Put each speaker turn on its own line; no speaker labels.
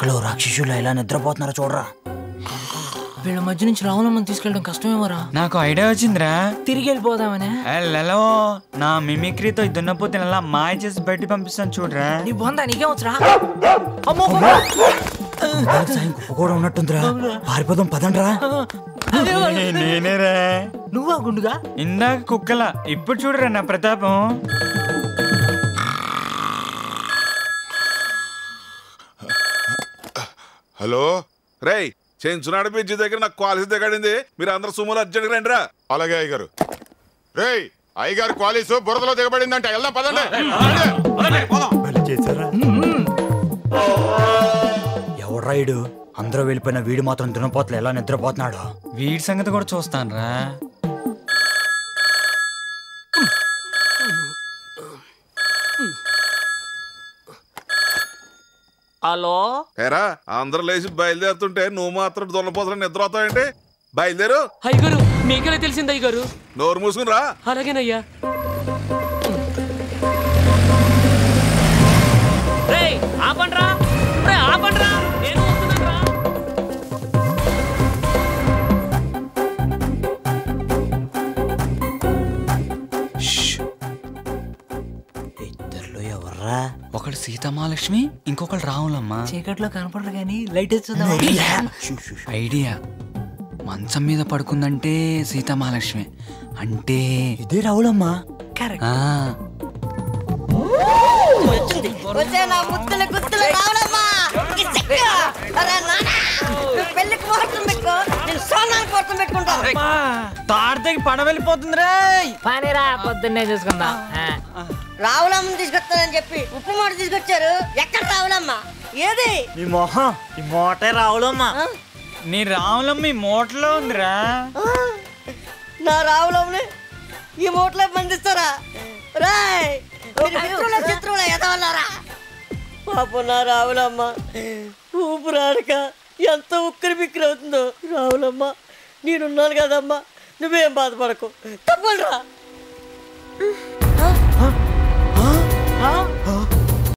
లంకలో రాక్షసులు ఎలా నిద్రపోతున్నారో చూడరా.
వీళ్ళ మధ్య నుంచి రావులమ్మని తీసుకెళ్ళడం కష్టమేమోరా.
నాకు ఐడియా వచ్చిందిరా,
తిరిగి వెళ్ళిపోదామనే.
నా మిమిక్రీతో దున్నపోతే అలా మాయ చేసి బయట పంపిస్తాను చూడరా.
నీ బొందా నీకేం వచ్చరా?
కూడా ఉన్నట్టుందిరా, పారిపోదాం పదండ్రా.
నేనేరా.
నువ్వా గుండుగా?
ఇందాక కుక్కలా, ఇప్పుడు చూడరా నా ప్రతాపం.
హలో రేయ్, చెంచునాడు బ్రిడ్జి దగ్గర నాకు క్వాలిటీ దిగడింది, మీరు అందరు సుమోలు అర్జెంట్ రండిరా. అలాగే అయ్యగారు. రేయ్ అయ్యగారు క్వాలిసు బురదలో దిగబడిందంట, వెళ్దాం పదండి.
ఎవడ్రా వీడు? అందరూ వెళ్ళిపోయిన వీడు మాత్రం దున్నపోతలు ఎలా నిద్రపోతున్నాడు?
వీడి సంగతి కూడా చూస్తాను రా.
హలో
ఏరా, అందరూ లేచి బయలుదేరుతుంటే నువ్వు మాత్రం దున్నపోతలు నిద్రపోతావంటే? బయలుదేరు.
అయ్యగారు మీకెలా తెలిసింది అయ్యగారు?
నోరు మూసుకుని రా.
అలాగేనయ్యా. ఆపండ్రా, ఆపండ్రా, నేను వస్తున్నానురా.
ఇద్దరులో ఎవర్రా?
ఒకడు సీతమహాలక్ష్మి, ఇంకొకడు రావులమ్మ.
చీకట్లో కనపడరు కానీ లైట్ వచ్చుదా?
ఐడియా, మంచం మీద పడుకుందంటే సీతమహాలక్ష్మి అంటే
ఇదే రావులమ్మ.
కరెక్ట్.
తాడితే పడ వెళ్ళిపోతుంది.
పానీరా, పొద్దున్నే చూసుకుందాం.
రావులమ్మని తీసుకొస్తానని చెప్పి ఉప్పు మూట తీసుకొచ్చారు. ఎక్కడ రావులమ్మ? ఏది
నీ మొహం? ఈ మోటే రావులమ్మ.
నీ రావులమ్మ ఈ మూటలో ఉందిరా.
నా రావులమ్మని ఈ మూటలో బంధిస్తారా? రాయ్ చిత్రుల ఎదవల్లారా. పాప నా రావులమ్మ ఊపిరాడక ఎంత ఉక్కిరి బిక్కిరి అవుతుందో. రావులమ్మ నేనున్నాను కదమ్మా, నువ్వేం బాధపడకు. తప్పరా.